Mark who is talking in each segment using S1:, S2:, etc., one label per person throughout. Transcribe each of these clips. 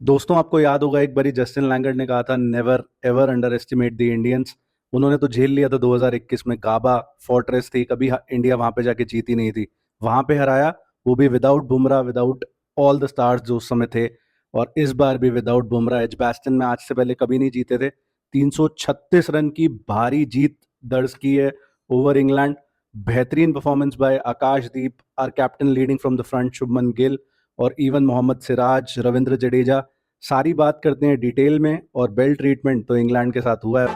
S1: दोस्तों आपको याद होगा एक बारी जस्टिन लैंगर्ड ने कहा था never ever under estimate the Indians. उन्होंने तो झेल लिया था 2021 में। गाबा फोर्ट्रेस थी, कभी इंडिया वहां पे जाके जीती नहीं थी, वहां पे हराया, वो भी without Bumrah, without all the stars जो उस समय थे। और इस बार भी विदाउट बुमराह एजबास्टन में आज से पहले कभी नहीं जीते थे। 336 रन की भारी जीत दर्ज की है ओवर इंग्लैंड। बेहतरीन performance by Akashdeep, our captain leading from the front, Shubman Gill और इवन मोहम्मद सिराज, रविंद्र जडेजा। सारी बात करते हैं डिटेल में। और बेल ट्रीटमेंट तो इंग्लैंड के साथ हुआ है।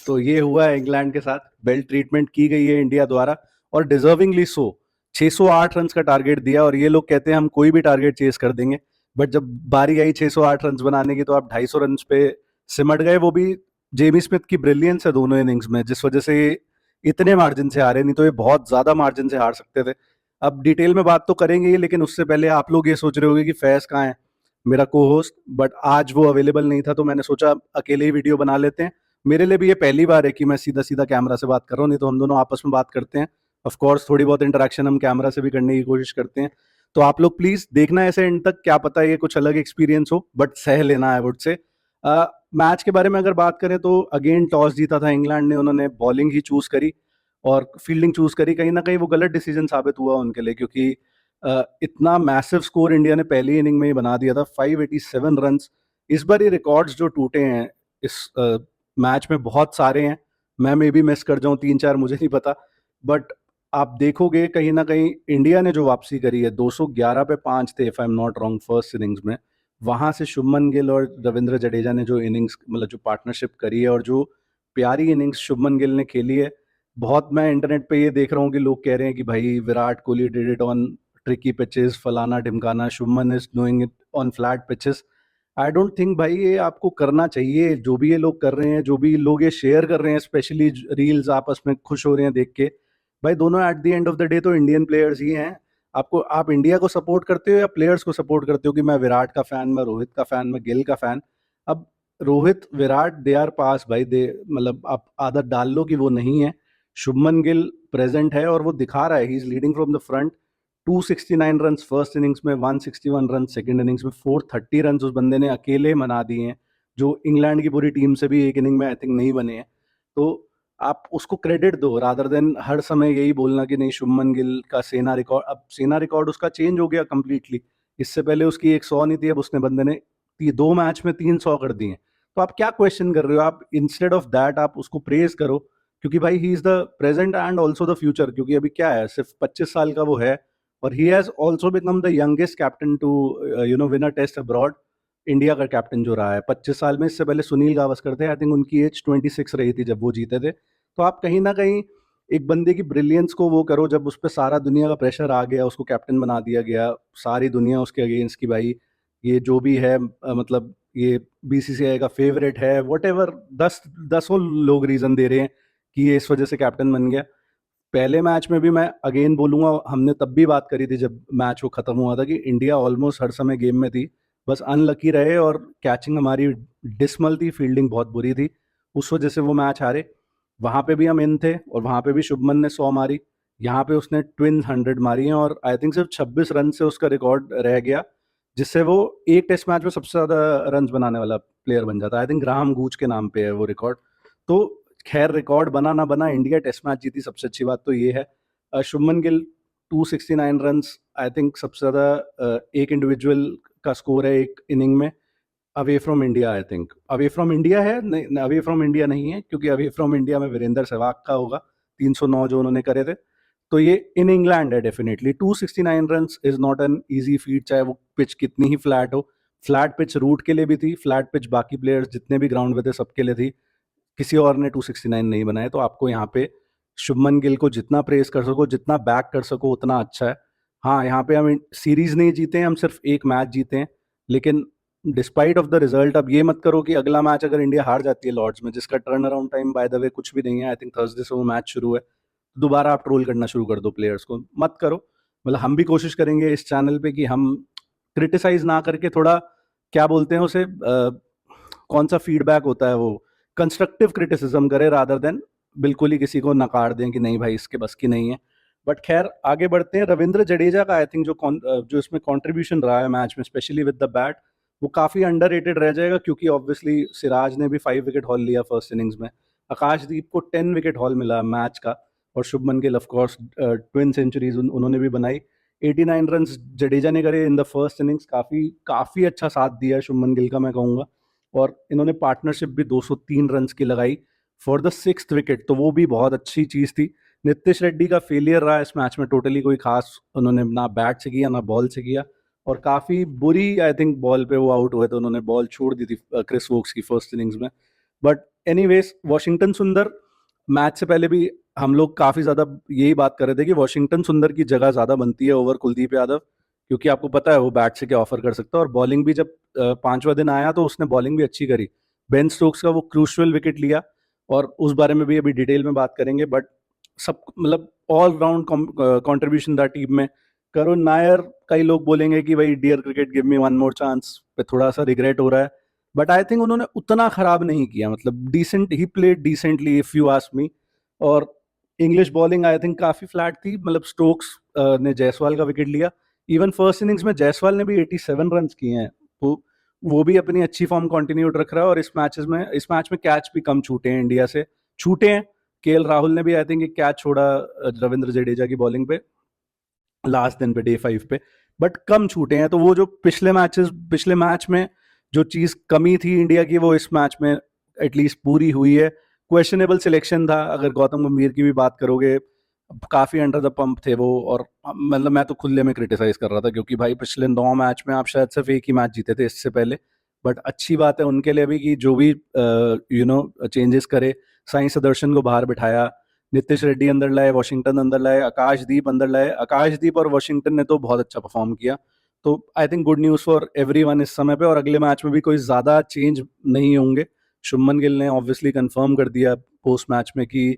S1: तो ये हुआ है इंग्लैंड के साथ, बेल ट्रीटमेंट की गई है इंडिया द्वारा और डिजर्विंगली सो। 608 रन का टारगेट दिया और ये लोग कहते हैं हम कोई भी टारगेट चेस कर देंगे। बट जब बारी आई 608 रन बनाने की तो आप 250 रन पे सिमट गए। वो भी जेमी स्मिथ की ब्रिलियंस है दोनों इनिंग्स में, जिस वजह से इतने मार्जिन से हारे, नहीं तो ये बहुत ज्यादा मार्जिन से हार सकते थे। अब डिटेल में बात तो करेंगे ही, लेकिन उससे पहले आप लोग ये सोच रहे होंगे कि फैज कहाँ है, मेरा को होस्ट। बट आज वो अवेलेबल नहीं था तो मैंने सोचा अकेले ही वीडियो बना लेते हैं। मेरे लिए भी ये पहली बार है कि मैं सीधा सीधा कैमरा से बात कर रहा हूँ, नहीं तो हम दोनों आपस में बात करते हैं। ऑफ कोर्स थोड़ी बहुत इंटरेक्शन हम कैमरा से भी करने की कोशिश करते हैं। तो आप लोग प्लीज देखना ऐसे एंड तक, क्या पता ये कुछ अलग एक्सपीरियंस हो, बट सह लेना है वुड से। मैच के बारे में अगर बात करें तो अगेन टॉस जीता था इंग्लैंड ने, उन्होंने बॉलिंग ही चूज करी और फील्डिंग चूज करी। कहीं ना कहीं वो गलत डिसीजन साबित हुआ उनके लिए, क्योंकि इतना मैसिव स्कोर इंडिया ने पहली इनिंग में ही बना दिया था, 587 रन। इस बार ये रिकॉर्ड्स जो टूटे हैं इस मैच में बहुत सारे हैं। मैं मे भी मिस कर जाऊं 3-4, मुझे नहीं पता। बट आप देखोगे कहीं ना कहीं इंडिया ने जो वापसी करी है, 211 पे 5 थे if I am not wrong first innings में। वहां से शुभमन गिल और रविंद्र जडेजा ने जो इनिंग्स, मतलब जो पार्टनरशिप करी है और जो प्यारी इनिंग्स शुभमन गिल ने खेली है। बहुत मैं इंटरनेट पे ये देख रहा हूँ कि लोग कह रहे हैं कि भाई Virat Kohli did it on tricky pitches, फलाना ढिमकाना, Shubman is doing it on flat pitches. I don't think भाई ये आपको करना चाहिए। जो भी ये लोग कर रहे हैं, जो भी लोग ये शेयर कर रहे हैं, स्पेशली रील्स आपस में खुश हो रहे हैं देख के, भाई दोनों at the end of the day तो इंडियन प्लेयर्स ही हैं। आपको, आप इंडिया को सपोर्ट करते हो या प्लेयर्स को सपोर्ट करते हो? कि मैं विराट का फैन, मैं रोहित का फैन, मैं गिल का फैन। अब रोहित विराट दे आर पास भाई, दे मतलब आप आदत डाल लो कि वो नहीं है। शुभमन गिल प्रेजेंट है और वो दिखा रहा है, he is leading from the front. 269 run first innings में, 161 रन सेकंड इनिंग्स में, 430 रन उस बंदे ने अकेले बना दिए हैं, जो इंग्लैंड की पूरी टीम से भी एक इनिंग में आई थिंक नहीं बने हैं। तो आप उसको क्रेडिट दो रादर देन हर समय यही बोलना कि नहीं शुभमन गिल का सेना रिकॉर्ड। अब सेना रिकॉर्ड उसका चेंज हो गया कंप्लीटली। इससे पहले उसकी 100 नहीं थी, अब उसने बंदे ने 2 मैच में 300 कर दिए। तो आप क्या क्वेश्चन कर रहे हो? आप इंस्टेड ऑफ दैट आप उसको प्रेज करो, क्योंकि भाई he is the present and also the future. क्योंकि अभी क्या है, सिर्फ 25 साल का वो है और he has also become the youngest captain to win a test abroad. India का कैप्टन जो रहा है 25 साल में। इससे पहले सुनील गावस्कर थे, आई थिंक उनकी एज 26 रही थी जब वो जीते थे। तो आप कहीं ना कहीं एक बंदे की ब्रिलियंस को वो करो, जब उस पर सारा दुनिया का प्रेशर आ गया, उसको कैप्टन बना दिया गया, सारी दुनिया उसके अगेंस्ट की भाई ये जो भी है, मतलब ये बीसीसीआई का फेवरेट है, वट एवर, दसों लोग रीजन दे रहे हैं कि ये इस वजह से कैप्टन बन गया। पहले मैच में भी मैं अगेन बोलूंगा, हमने तब भी बात करी थी जब मैच वो खत्म हुआ था, कि इंडिया ऑलमोस्ट हर समय गेम में थी, बस अनलकी रहे और कैचिंग हमारी डिसमल थी, फील्डिंग बहुत बुरी थी, उस वजह से वो मैच हारे। वहां पे भी हम इन थे और वहां पे भी शुभमन ने 100 मारी, यहाँ पे उसने ट्विन 100 मारी हैं और आई थिंक सिर्फ 26 रन से उसका रिकॉर्ड रह गया, जिससे वो एक टेस्ट मैच में सबसे ज्यादा रन बनाने वाला प्लेयर बन जाता है। आई थिंक ग्राहम गूच के नाम पे है वो रिकॉर्ड। तो खैर रिकॉर्ड बना ना बना, इंडिया टेस्ट मैच जीती, सबसे अच्छी बात तो ये है। Shubman Gill 269 run, I think सबसे ज्यादा एक इंडिविजुअल का स्कोर है एक इनिंग में, away from India. I think away from India है, नहीं अवे फ्रॉम इंडिया नहीं है, क्योंकि अवे फ्रॉम इंडिया में वीरेंद्र सहवाग का होगा 309 जो उन्होंने करे थे। तो ये इन इंग्लैंड है definitely. 269 run is not an easy feet, चाहे वो पिच कितनी ही फ्लैट हो। फ्लैट पिच रूट के लिए भी थी, फ्लैट पिच बाकी प्लेयर्स जितने भी ग्राउंड पे थे सबके लिए थी, किसी और ने 269 नहीं बनाए। तो आपको यहाँ पे शुभमन गिल को जितना प्रेस कर सको, जितना बैक कर सको, उतना अच्छा है। हाँ, यहाँ पे हम सीरीज नहीं जीते हैं, हम सिर्फ एक मैच जीते हैं, लेकिन डिस्पाइट ऑफ द रिजल्ट, अब ये मत करो कि अगला मैच अगर इंडिया हार जाती है लॉर्ड्स में, जिसका turn around time by the way कुछ भी नहीं है, आई थिंक थर्सडे से वो मैच शुरू है, दोबारा आप ट्रोल करना शुरू कर दो प्लेयर्स को, मत करो। मतलब हम भी कोशिश करेंगे इस चैनल पे कि हम क्रिटिसाइज ना करके थोड़ा, क्या बोलते हैं उसे, कौन सा फीडबैक होता है वो, कंस्ट्रक्टिव क्रिटिसिज्म करे रादर देन बिल्कुल ही किसी को नकार दें कि नहीं भाई इसके बस की नहीं है। बट खैर आगे बढ़ते हैं। रविंद्र जडेजा का आई थिंक जो इसमें कंट्रीब्यूशन रहा है मैच में स्पेशली विद द बैट, वो काफ़ी अंडररेटेड रह जाएगा, क्योंकि ऑब्वियसली सिराज ने भी 5 विकेट हॉल लिया फर्स्ट इनिंग्स में, आकाशदीप को 10 विकेट हॉल मिला मैच का, और Shubman Gill of course twin centuries उन्होंने भी बनाई। 89 रन्स जडेजा ने करे इन द फर्स्ट इनिंग्स, काफ़ी काफ़ी अच्छा साथ दिया है शुभमन गिल का मैं कहूँगा। और इन्होंने पार्टनरशिप भी 203 रन्स की लगाई फॉर द 6th विकेट, तो वो भी बहुत अच्छी चीज़ थी। नीतीश रेड्डी का फेलियर रहा इस मैच में, टोटली कोई खास उन्होंने ना बैट से किया ना बॉल से किया, और काफ़ी बुरी आई थिंक बॉल पे वो आउट हुए थे, उन्होंने बॉल छोड़ दी थी क्रिस वोक्स की फर्स्ट इनिंग्स में। बट एनीवेज वॉशिंगटन सुंदर, मैच से पहले भी हम लोग काफ़ी ज़्यादा यही बात कर रहे थे कि वॉशिंगटन सुंदर की जगह ज़्यादा बनती है ओवर कुलदीप यादव, क्योंकि आपको पता है वो बैट से क्या ऑफर कर सकता है, और बॉलिंग भी जब 5वां दिन आया तो उसने बॉलिंग भी अच्छी करी। बेन स्टोक्स का वो क्रूशियल विकेट लिया, और उस बारे में भी अभी डिटेल में बात करेंगे। बट सब मतलब ऑल राउंड कंट्रीब्यूशन था टीम में। करुण नायर, कई लोग बोलेंगे कि भाई dear cricket give me one more chance पे थोड़ा सा रिग्रेट हो रहा है, बट आई थिंक उन्होंने उतना खराब नहीं किया, मतलब decent he played decently if you ask me. और इंग्लिश बॉलिंग आई थिंक काफ़ी फ्लैट थी, मतलब स्टोक्स ने जायसवाल का विकेट लिया। इवन फर्स्ट इनिंग्स में जायसवाल ने भी 87 रन किए हैं, तो वो भी अपनी अच्छी फॉर्म कंटिन्यूड रख रहा है। और इस मैच में कैच भी कम छूटे हैं इंडिया से, छूटे हैं। केएल राहुल ने भी आई थिंक एक कैच छोड़ा रविंद्र जडेजा की बॉलिंग पे लास्ट दिन पे, डे 5 पे, बट कम छूटे हैं। तो वो जो पिछले मैच में जो चीज़ कमी थी इंडिया की, वो इस मैच में एटलीस्ट पूरी हुई है। क्वेश्चनेबल सिलेक्शन था, अगर गौतम गंभीर की भी बात करोगे, काफ़ी अंडर द पंप थे वो। और मतलब मैं तो खुले में क्रिटिसाइज कर रहा था, क्योंकि भाई पिछले 9 मैच में आप शायद सिर्फ एक ही मैच जीते थे इससे पहले। बट अच्छी बात है उनके लिए भी कि जो भी चेंजेस करे, साई सुदर्शन को बाहर बिठाया, नीतीश रेड्डी अंदर लाए, वॉशिंगटन अंदर लाए, आकाशदीप अंदर लाए। आकाशदीप और वॉशिंगटन ने तो बहुत अच्छा परफॉर्म किया। तो I think good news for everyone इस समय पे, और अगले मैच में भी कोई ज़्यादा चेंज नहीं होंगे। शुभमन गिल ने ऑब्वियसली कंफर्म कर दिया पोस्ट मैच में कि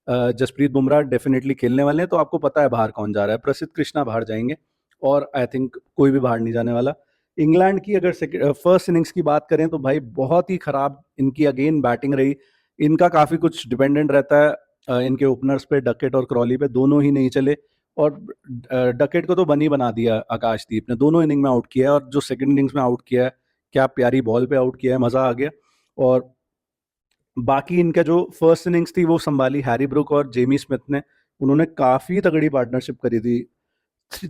S1: जसप्रीत बुमराह डेफिनेटली खेलने वाले हैं, तो आपको पता है बाहर कौन जा रहा है, प्रसिद्ध कृष्णा बाहर जाएंगे, और आई थिंक कोई भी बाहर नहीं जाने वाला। इंग्लैंड की अगर फर्स्ट इनिंग्स की बात करें तो भाई बहुत ही खराब इनकी अगेन बैटिंग रही। इनका काफ़ी कुछ डिपेंडेंट रहता है इनके ओपनर्स पे, डकेट और क्रॉली पे, दोनों ही नहीं चले। और डकेट को तो बनी बना दिया आकाशदीप ने, दोनों इनिंग में आउट किया है, और जो सेकंड इनिंग्स में आउट किया है, क्या प्यारी बॉल पे आउट किया है, मज़ा आ गया। और बाकी इनका जो फर्स्ट इनिंग्स थी वो संभाली हैरी ब्रुक और जेमी स्मिथ ने, उन्होंने काफ़ी तगड़ी पार्टनरशिप करी थी।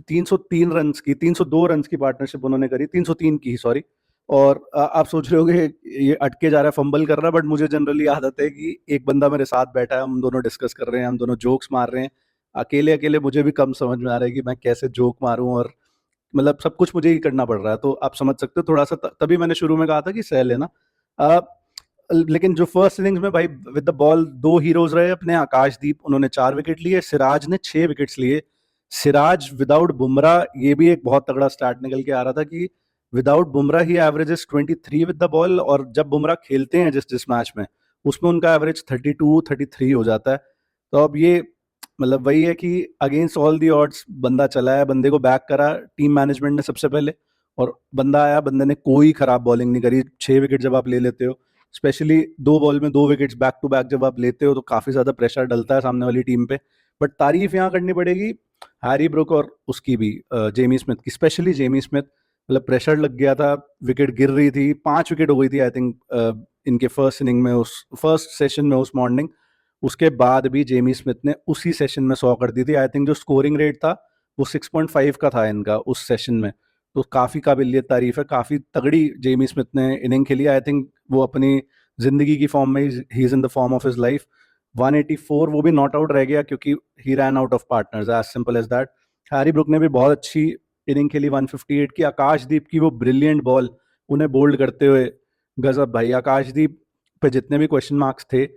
S1: 303 रन की, 302 रन की पार्टनरशिप उन्होंने करी, 303 की, सॉरी। और आप सोच रहे होगे ये अटके जा रहा है, फंबल कर रहा है, बट मुझे जनरली आदत है कि एक बंदा मेरे साथ बैठा है, हम दोनों डिस्कस कर रहे हैं, हम दोनों जोक्स मार रहे हैं। अकेले अकेले मुझे भी कम समझ में आ रहा है कि मैं कैसे जोक मारूं, और मतलब सब कुछ मुझे ही करना पड़ रहा है, तो आप समझ सकते हो थोड़ा सा। तभी मैंने शुरू में कहा था कि सह लेना। लेकिन जो फर्स्ट इनिंग्स में भाई विद द बॉल दो हीरोज रहे अपने, आकाशदीप, उन्होंने 4 विकेट लिए, सिराज ने 6 विकेट्स लिए। सिराज विदाउट बुमराह, ये भी एक बहुत तगड़ा स्टार्ट निकल के आ रहा था कि without Bumrah he averages 23 with the ball, और जब बुमराह खेलते हैं जिस जिस मैच में, उसमें उनका एवरेज 32-33 हो जाता है। तो अब ये मतलब वही है कि अगेंस्ट ऑल दी ऑड्स बंदा चला है, बंदे को बैक करा टीम मैनेजमेंट ने सबसे पहले, और बंदा आया, बंदे ने कोई खराब बॉलिंग नहीं करी। 6 विकेट जब आप ले लेते हो, स्पेशली 2 बॉल में 2 विकेट्स बैक टू बैक जब आप लेते हो, तो काफ़ी ज़्यादा प्रेशर डलता है सामने वाली टीम पे। बट तारीफ यहाँ करनी पड़ेगी हैरी ब्रुक और उसकी भी, जेमी स्मिथ की, स्पेशली जेमी स्मिथ। मतलब प्रेशर लग गया था, विकेट गिर रही थी, 5 विकेट हो गई थी आई थिंक इनके फर्स्ट इनिंग में, उस फर्स्ट सेशन में उस मॉर्निंग। उसके बाद भी जेमी स्मिथ ने उसी सेशन में 100 कर दी थी। आई थिंक जो स्कोरिंग रेट था वो 6.5 का था इनका उस सेशन में, तो काफ़ी काबिलियत तारीफ है, काफ़ी तगड़ी जेमी स्मिथ ने इनिंग खेली। आई थिंक वो अपनी ज़िंदगी की फॉर्म में, he is in the form of his life. 184, वो भी नॉट आउट रह गया क्योंकि he ran out of partners, as simple as that. Harry Brook ने भी बहुत अच्छी इनिंग खेली 158 की। आकाशदीप की वो ब्रिलियंट बॉल, उन्हें बोल्ड करते हुए, गजब भाई। आकाशदीप पे जितने भी क्वेश्चन मार्क्स थे,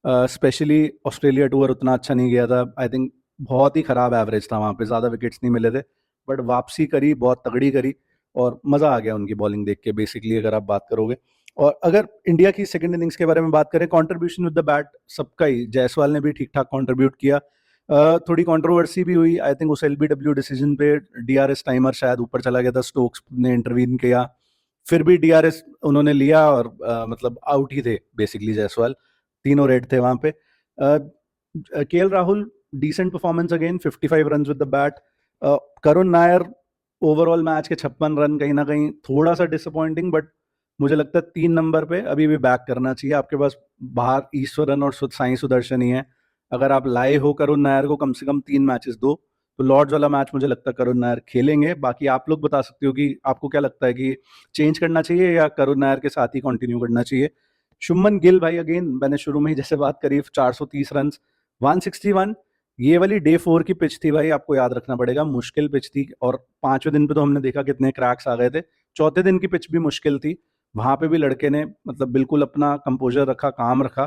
S1: स्पेशली ऑस्ट्रेलिया टूर उतना अच्छा नहीं गया था, आई थिंक बहुत ही ख़राब एवरेज था वहाँ पे, ज़्यादा विकेट्स नहीं मिले थे, बट वापसी करी, बहुत तगड़ी करी, और मज़ा आ गया उनकी बॉलिंग देख के बेसिकली, अगर आप बात करोगे। और अगर इंडिया की सेकंड इनिंग्स के बारे में बात करें, कंट्रीब्यूशन विद द बैट सबका ही, जायसवाल ने भी ठीक ठाक कंट्रीब्यूट किया। थोड़ी कंट्रोवर्सी भी हुई आई थिंक उस एलबीडब्ल्यू डिसीजन पे, डीआरएस टाइमर शायद ऊपर चला गया था, स्टोक्स ने इंटरवीन किया, फिर भी डीआरएस उन्होंने लिया, और मतलब आउट ही थे बेसिकली जायसवाल, तीनों रेड थे वहाँ पे। KL Rahul decent performance again, 55 runs with the bat. Karun Nair overall match के 56 रन कहीं ना कहीं थोड़ा सा डिसअपॉइंटिंग, बट मुझे लगता है 3 नंबर पे अभी भी बैक करना चाहिए। आपके पास बाहर ईश्वरन और साई सुदर्शन ही है। अगर आप लाए हो करुण नायर को, कम से कम 3 मैचेस दो। तो लॉर्ड्स वाला मैच मुझे लगता है करुण नायर खेलेंगे। बाकी आप लोग बता सकते हो कि आपको क्या लगता है कि चेंज करना चाहिए या करुण नायर के साथ ही कंटिन्यू करना चाहिए। शुभमन गिल भाई, अगेन मैंने शुरू में ही जैसे बात करी, 430 रन, 161। ये वाली डे 4 की पिच थी भाई, आपको याद रखना पड़ेगा, मुश्किल पिच थी। और 5वें दिन पे तो हमने देखा कितने क्रैक्स आ गए थे। चौथे दिन की पिच भी मुश्किल थी, वहां पे भी लड़के ने मतलब बिल्कुल अपना कंपोजर रखा, काम रखा,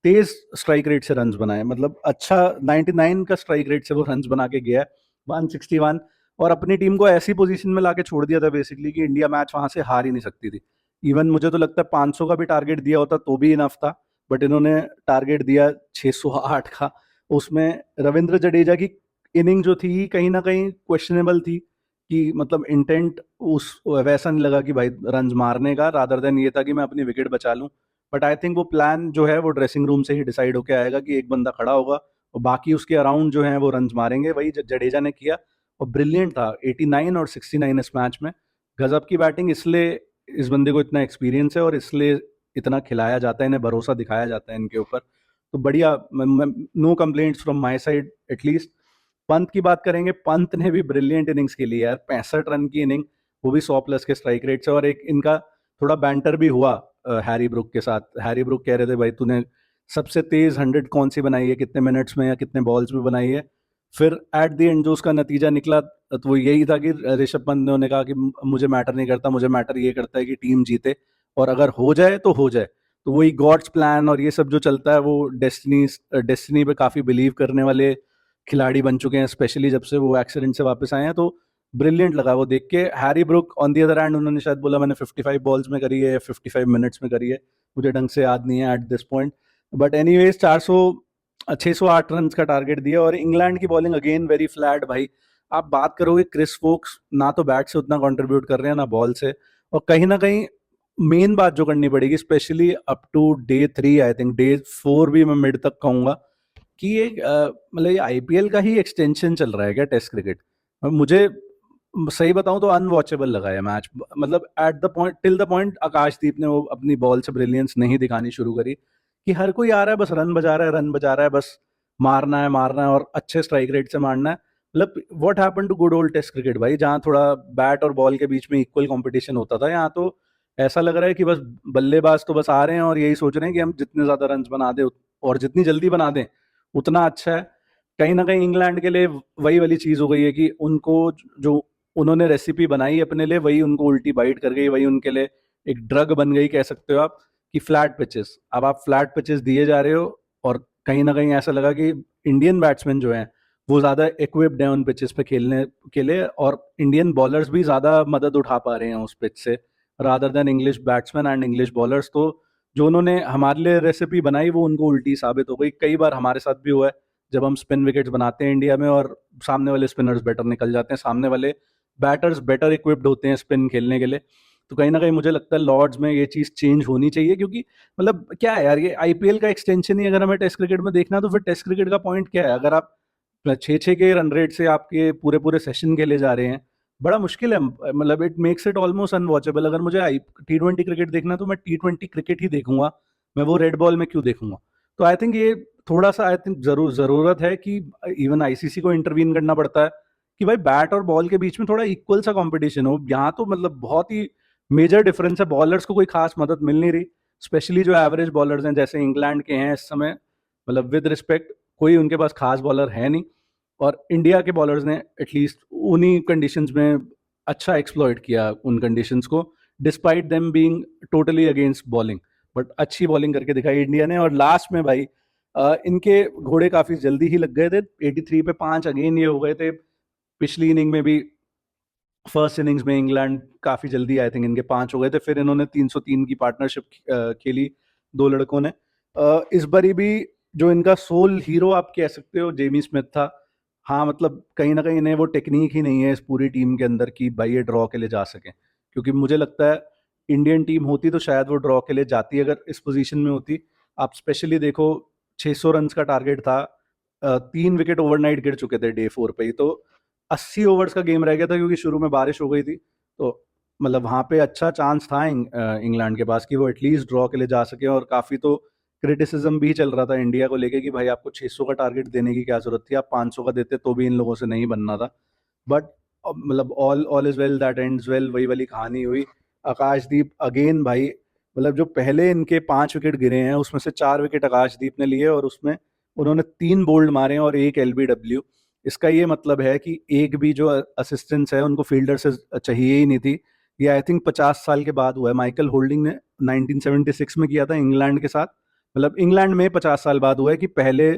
S1: तेज स्ट्राइक रेट से रन्स बनाए। मतलब अच्छा 99 का स्ट्राइक रेट से वो रन्स बना के गया है, 161। और अपनी टीम को ऐसी पोजीशन में लाके छोड़ दिया था बेसिकली कि इंडिया मैच वहां से हार ही नहीं सकती थी। इवन मुझे तो लगता है 500 का भी टारगेट दिया होता तो भी इनफ था, बट इन्होंने टारगेट दिया 608 का। उसमें रविंद्र जडेजा की इनिंग जो थी कहीं ना कहीं क्वेश्चनेबल थी, कि मतलब इंटेंट उस वैसा नहीं लगा कि भाई रन मारने का, रादर देन ये था कि मैं अपनी विकेट बचा लूं। बट आई थिंक वो प्लान जो है वो ड्रेसिंग रूम से ही डिसाइड होकर आएगा कि एक बंदा खड़ा होगा और बाकी उसके अराउंड जो है वो रन मारेंगे। वही जडेजा ने किया और ब्रिलियंट था, 89 और 69 इस मैच में। गजब की बैटिंग, इसलिए इस बंदे को इतना एक्सपीरियंस है और इसलिए इतना खिलाया जाता है, इन्हें भरोसा दिखाया जाता है इनके ऊपर। तो बढ़िया, no complaints from my side at least. Pant की बात करेंगे, पंत ने भी ब्रिलियंट इनिंग्स खेली यार, 65 रन की इनिंग, वो भी 100+ के स्ट्राइक रेट से। और एक इनका थोड़ा बैंटर भी हुआ हैरी ब्रुक के साथ। हैरी ब्रुक कह रहे थे भाई तूने सबसे तेज 100 कौन सी बनाई है, कितने मिनट्स में या कितने बॉल्स में बनाई है। फिर एट द एंड जो उसका नतीजा निकला तो वो यही था कि ऋषभ पंत ने उन्हें कहा कि मुझे मैटर नहीं करता, मुझे मैटर ये करता है कि टीम जीते, और अगर हो जाए तो हो जाए। तो वही गॉड्स प्लान और ये सब जो चलता है, वो डेस्टिनी पे काफ़ी बिलीव करने वाले खिलाड़ी बन चुके हैं, स्पेशली जब से वो एक्सीडेंट से वापस आए हैं। तो ब्रिलियंट लगा वो देख के। Harry Brook on the other hand, उन्होंने शायद बोला मैंने 55 बॉल्स में करी है या 55 मिनट्स में करी है, मुझे ढंग से याद नहीं है at this point. But anyways 608 run का टारगेट दिया। और इंग्लैंड की बॉलिंग अगेन वेरी फ्लैट भाई। आप बात करोगे क्रिस वोक्स ना तो बैट से उतना कंट्रीब्यूट कर रहे हैं ना बॉल से। और कहीं ना कहीं मेन बात जो करनी पड़ेगी, specially up to day 3, I think day 4 भी मैं मिड तक कहूंगा, कि ये मतलब ये आईपीएल का ही एक्सटेंशन चल रहा है क्या टेस्ट क्रिकेट। मुझे सही बताऊं तो अनवॉचेबल लगा है मैच। मतलब at the point, till the point Akashdeep ने वो अपनी बॉल से ब्रिलियंस नहीं दिखानी शुरू करी, कि हर कोई आ रहा है बस रन बजा रहा है, रन बजा रहा है, बस मारना है और अच्छे स्ट्राइक रेट से मारना है। मतलब what happen to good old test cricket भाई, जहाँ थोड़ा बैट और बॉल के बीच में इक्वल कंपटीशन होता था। यहाँ तो ऐसा लग रहा है कि बस बल्लेबाज तो बस आ रहे हैं और यही सोच रहे हैं कि हम जितने ज्यादा रन बना दें और जितनी जल्दी बना दें उतना अच्छा है। कहीं ना कहीं इंग्लैंड के लिए वही वाली चीज हो गई है कि उनको जो उन्होंने रेसिपी बनाई अपने लिए, वही उनको उल्टी बाइट कर गई, वही उनके लिए एक ड्रग बन गई कह सकते हो आप, कि फ्लैट पिचेस। अब आप फ्लैट पिचेस दिए जा रहे हो, और कहीं ना कहीं ऐसा लगा कि इंडियन बैट्समैन जो हैं वो ज़्यादा इक्विप्ड हैं उन पिचेस पे खेलने के लिए, और इंडियन बॉलर्स भी ज़्यादा मदद उठा पा रहे हैं उस पिच से, rather than English batsman and English bowlers. तो जो उन्होंने हमारे लिए रेसिपी बनाई वो उनको उल्टी साबित हो गई। कई बार हमारे साथ भी हुआ है जब हम स्पिन विकेट्स बनाते हैं इंडिया में, और सामने वाले स्पिनर्स बेटर निकल जाते हैं, सामने वाले बैटर्स बेटर इक्विप्ड होते हैं स्पिन खेलने के लिए। तो कहीं ना कहीं मुझे लगता है लॉर्ड्स में ये चीज़ चेंज होनी चाहिए, क्योंकि मतलब क्या है यार, ये आईपीएल का एक्सटेंशन ही अगर हमें टेस्ट क्रिकेट में देखना, तो फिर टेस्ट क्रिकेट का पॉइंट क्या है? अगर आप 6-6 के रन रेट से आपके पूरे पूरे सेशन खेले जा रहे हैं, बड़ा मुश्किल है। मतलब it makes it almost unwatchable. अगर मुझे T20 क्रिकेट देखना तो मैं T20 क्रिकेट ही देखूंगा, मैं वो रेड बॉल में क्यों देखूंगा। तो आई थिंक ये थोड़ा सा, आई थिंक जरूरत है कि इवन आईसीसी को इंटरवीन करना पड़ता है, कि भाई बैट और बॉल के बीच में थोड़ा इक्वल सा कंपटीशन हो। यहाँ तो मतलब बहुत ही मेजर डिफरेंस है, बॉलर्स को कोई खास मदद मिल नहीं रही, स्पेशली जो एवरेज बॉलर्स हैं जैसे इंग्लैंड के हैं इस समय। मतलब विद रिस्पेक्ट, कोई उनके पास खास बॉलर है नहीं, और इंडिया के बॉलर्स ने एटलीस्ट उन्हीं कंडीशंस में अच्छा एक्सप्लॉइट किया उन कंडीशंस को, despite them being totally against bowling. But अच्छी बॉलिंग करके दिखाई इंडिया ने। और लास्ट में भाई इनके घोड़े काफी जल्दी ही लग गए थे, 83 पे 5 अगेन ये हो गए थे। पिछली इनिंग में भी, फर्स्ट इनिंग्स में इंग्लैंड काफी जल्दी, आई थिंक इनके 5 हो गए थे, फिर इन्होंने 303 की पार्टनरशिप खेली दो लड़कों ने। इस बारी भी जो इनका सोल हीरो आप कह सकते हो जेमी स्मिथ था। हाँ मतलब कहीं ना कहीं इन्हें वो टेक्निक ही नहीं है इस पूरी टीम के अंदर कि भाई ये ड्रॉ के लिए जा सके, क्योंकि मुझे लगता है इंडियन टीम होती तो शायद वो ड्रॉ के लिए जाती अगर इस पोजीशन में होती। आप स्पेशली देखो, 600 रन का टारगेट था, 3 विकेट ओवरनाइट गिर चुके थे डे 4 पे ही। तो 80 ओवर्स का गेम रह गया था क्योंकि शुरू में बारिश हो गई थी। तो मतलब वहाँ पे अच्छा चांस था इंग्लैंड के पास कि वो एटलीस्ट ड्रॉ के लिए जा सके, और काफ़ी तो क्रिटिसिज्म भी चल रहा था इंडिया को लेके कि भाई आपको 600 का टारगेट देने की क्या ज़रूरत थी, आप 500 का देते तो भी इन लोगों से नहीं बनना था। बट मतलब all all is well that ends well, वही वाली कहानी हुई। आकाशदीप अगेन भाई, मतलब जो पहले इनके 5 विकेट गिरे हैं उसमें से 4 विकेट आकाशदीप ने लिए, और उसमें उन्होंने 3 बोल्ड मारे हैं और 1 एलबीडब्ल्यू। इसका ये मतलब है कि एक भी जो असिस्टेंस है उनको फील्डर से चाहिए ही नहीं थी। ये आई थिंक 50 साल के बाद हुआ है। माइकल होल्डिंग ने 1976 में किया था इंग्लैंड के साथ। मतलब इंग्लैंड में 50 साल बाद हुआ है कि पहले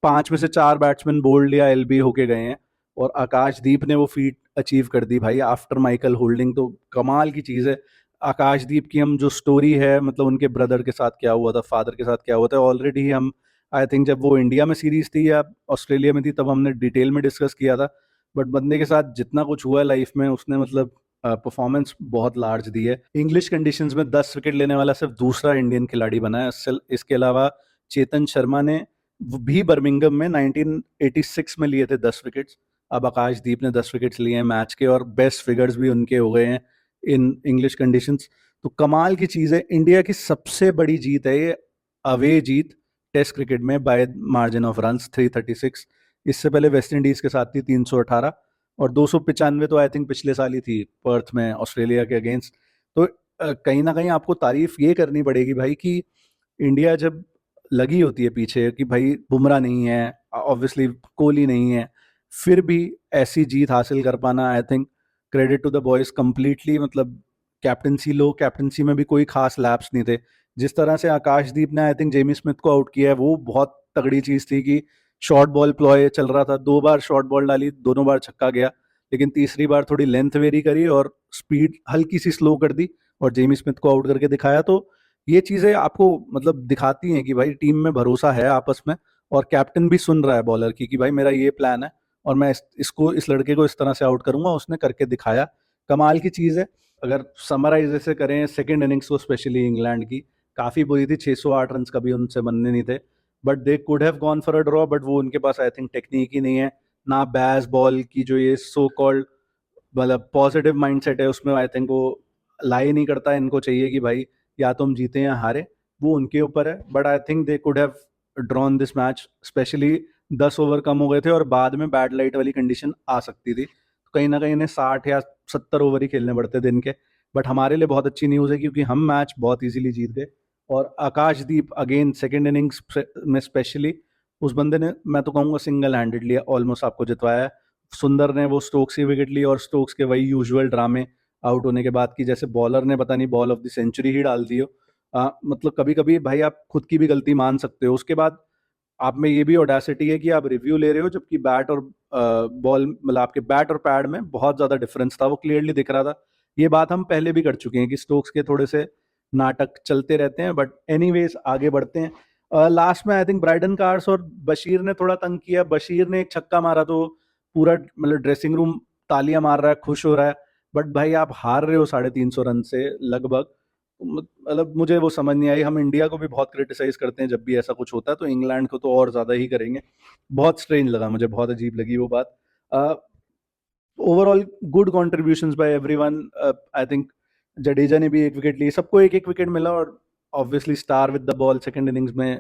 S1: 5 में से 4 बैट्समैन बोल्ड या एलबी होके गए हैं, और आकाशदीप ने वो फीट अचीव कर दी भाई आफ्टर माइकल होल्डिंग। तो कमाल की चीज़ है। आकाशदीप की हम जो स्टोरी है, मतलब उनके ब्रदर के साथ क्या हुआ था, फादर के साथ क्या हुआ था, ऑलरेडी हम आई थिंक जब वो इंडिया में सीरीज थी या ऑस्ट्रेलिया में थी तब हमने डिटेल में डिस्कस किया था। बट बंदे के साथ जितना कुछ हुआ है लाइफ में, उसने मतलब परफॉर्मेंस बहुत लार्ज दी है। इंग्लिश कंडीशंस में 10 विकेट लेने वाला सिर्फ दूसरा इंडियन खिलाड़ी बना है। इसके अलावा चेतन शर्मा ने भी बर्मिंघम में 1986 में लिए थे 10 विकेट्स। अब आकाशदीप ने 10 विकेट्स लिए हैं मैच के, और बेस्ट फिगर्स भी उनके हो गए हैं इन इंग्लिश कंडीशंस। तो कमाल की चीज़ है। इंडिया की सबसे बड़ी जीत है ये, अवे जीत टेस्ट क्रिकेट में बाय मार्जिन ऑफ रन्स 336। इससे पहले वेस्ट इंडीज के साथ थी 318, और 295 तो आई थिंक पिछले साल ही थी पर्थ में ऑस्ट्रेलिया के अगेंस्ट। तो कहीं ना कहीं आपको तारीफ ये करनी पड़ेगी भाई कि इंडिया जब लगी होती है पीछे कि भाई बुमराह नहीं है, ऑब्वियसली कोहली नहीं है, फिर भी ऐसी जीत हासिल कर पाना, I think credit to the boys completely. मतलब कैप्टनसी लो, कैप्टनसी में भी कोई खास लैप्स नहीं थे। जिस तरह से आकाशदीप ने आई थिंक जेमी स्मिथ को आउट किया है, वो बहुत तगड़ी चीज़ थी कि शॉर्ट बॉल प्लॉय चल रहा था, 2 बार शॉर्ट बॉल डाली, दोनों बार छक्का गया, लेकिन तीसरी बार थोड़ी लेंथ वेरी करी और स्पीड हल्की सी स्लो कर दी और जेमी स्मिथ को आउट करके दिखाया। तो ये चीज़ें आपको मतलब दिखाती हैं कि भाई टीम में भरोसा है आपस में, और कैप्टन भी सुन रहा है बॉलर की कि भाई मेरा ये प्लान है और मैं इस लड़के को इस तरह से आउट करूंगा। उसने करके दिखाया, कमाल की चीज़ है। अगर समराइज ऐसे करें सेकंड इनिंग्स को, स्पेशली इंग्लैंड की काफ़ी बुरी थी, 608 रन कभी उनसे बनने नहीं थे। But they could have gone for a draw, but वो उनके पास आई थिंक टेक्निक ही नहीं है, ना बैस बॉल की जो ये सो कॉल्ड मतलब पॉजिटिव माइंडसेट है उसमें आई थिंक वो लाई नहीं करता। इनको चाहिए कि भाई या तो हम जीते या हारे, वो उनके ऊपर है। But I think they could have drawn this match, especially 10 over कम हो गए थे और बाद में बैड लाइट वाली कंडीशन आ सकती थी, तो कहीं ना कहीं इन्हें 60 या 70 ओवर ही खेलने पड़ते दिन के। बट हमारे लिए बहुत अच्छी न्यूज़ है क्योंकि हम मैच बहुत इजीली जीत गए। और आकाशदीप अगेन सेकेंड इनिंग्स में स्पेशली, उस बंदे ने मैं तो कहूँगा सिंगल हैंडेडली ऑलमोस्ट आपको जितवाया है। सुंदर ने वो स्टोक्स की विकेट ली और स्टोक्स के वही यूजुअल ड्रामे आउट होने के बाद की, जैसे बॉलर ने पता नहीं बॉल ऑफ द सेंचुरी ही डाल दी हो। मतलब कभी कभी भाई आप खुद की भी गलती मान सकते हो। उसके बाद आप में ये भी ऑडेसिटी है कि आप रिव्यू ले रहे हो, जबकि बैट और बॉल मतलब आपके बैट और पैड में बहुत ज़्यादा डिफरेंस था, वो क्लियरली दिख रहा था। ये बात हम पहले भी कर चुके हैं कि स्टोक्स के थोड़े से नाटक चलते रहते हैं। बट एनीवेज आगे बढ़ते हैं। लास्ट में आई थिंक ब्राइडन कार्स और बशीर ने थोड़ा तंग किया। बशीर ने एक छक्का मारा तो पूरा मतलब ड्रेसिंग रूम तालियां मार रहा है, खुश हो रहा है। बट भाई आप हार रहे हो 350 रन से लगभग। मतलब मुझे वो समझ नहीं आई। हम इंडिया को भी बहुत क्रिटिसाइज करते हैं जब भी ऐसा कुछ होता है, तो इंग्लैंड को तो और ज़्यादा ही करेंगे। बहुत स्ट्रेंज लगा मुझे, बहुत अजीब लगी वो बात। Overall good contributions by everyone. I think Jadeja ने भी एक विकेट ली, सबको एक एक विकेट मिला, और obviously star with the ball second innings में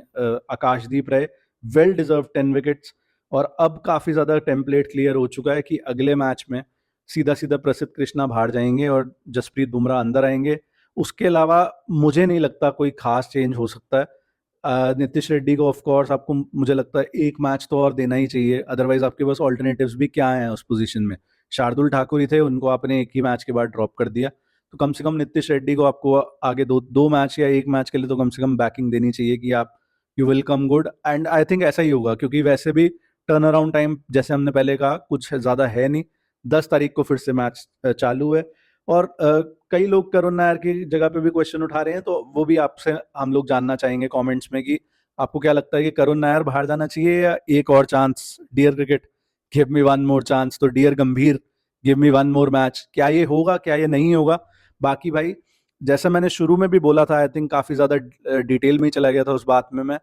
S1: आकाशदीप रहे, वेल डिजर्व 10 विकेट्स। और अब काफ़ी ज़्यादा टेम्पलेट क्लियर हो चुका है कि अगले मैच में सीधा सीधा प्रसिद्ध कृष्णा बाहर जाएंगे और जसप्रीत बुमराह अंदर आएंगे। उसके अलावा मुझे नहीं लगता कोई खास चेंज हो सकता है। नीतीश रेड्डी को ऑफ कोर्स आपको मुझे लगता है एक मैच तो और देना ही चाहिए, अदरवाइज आपके पास ऑल्टरनेटिव्स भी क्या हैं उस पोजीशन में। शार्दुल ठाकुर ही थे, उनको आपने एक ही मैच के बाद ड्रॉप कर दिया। तो कम से कम नीतीश रेड्डी को आपको आगे दो दो मैच या एक मैच के लिए तो कम से कम बैकिंग देनी चाहिए कि आप you will come good. And I think ऐसा ही होगा क्योंकि वैसे भी टर्न अराउंड टाइम जैसे हमने पहले कहा कुछ ज़्यादा है नहीं। 10 तारीख को फिर से मैच चालू है। और कई लोग करुण नायर की जगह पे भी क्वेश्चन उठा रहे हैं, तो वो भी आपसे हम लोग जानना चाहेंगे कमेंट्स में कि आपको क्या लगता है कि करुण नायर बाहर जाना चाहिए या एक और chance. Dear cricket give me one more chance, तो dear Gambhir give me one more match. क्या ये होगा, क्या ये नहीं होगा? बाकी भाई जैसे मैंने शुरू में भी बोला था, आई थिंक काफ़ी ज़्यादा डिटेल में ही चला गया था उस बात में मैं,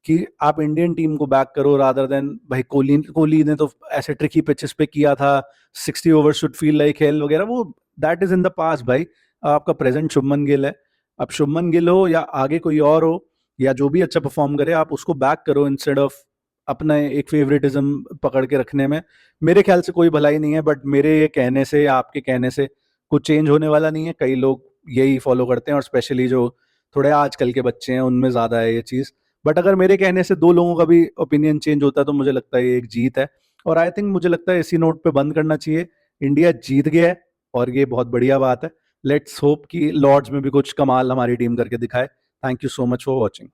S1: कि आप इंडियन टीम को बैक करो रादर देन भाई कोहली कोहली ने तो ऐसे ट्रिकी पिचेस पे किया था 60 over should feel like hell वगैरह, वो that is in the past भाई। आपका प्रेजेंट शुभमन गिल है। अब शुभमन गिल हो या आगे कोई और हो या जो भी अच्छा परफॉर्म करे, आप उसको बैक करो इंस्टेड ऑफ अपना एक फेवरेटिज्म पकड़ के रखने में। मेरे ख्याल से कोई भलाई नहीं है, बट मेरे ये कहने से या आपके कहने से कुछ चेंज होने वाला नहीं है। कई लोग यही फॉलो करते हैं और स्पेशली जो थोड़े आजकल के बच्चे हैं उनमें ज़्यादा है ये चीज़। बट अगर मेरे कहने से दो लोगों का भी ओपिनियन चेंज होता है तो मुझे लगता है ये एक जीत है। और आई थिंक मुझे लगता है इसी नोट पे बंद करना चाहिए। इंडिया जीत गया है और ये बहुत बढ़िया बात है। लेट्स होप कि लॉर्ड्स में भी कुछ कमाल हमारी टीम करके दिखाए। Thank you so much for watching.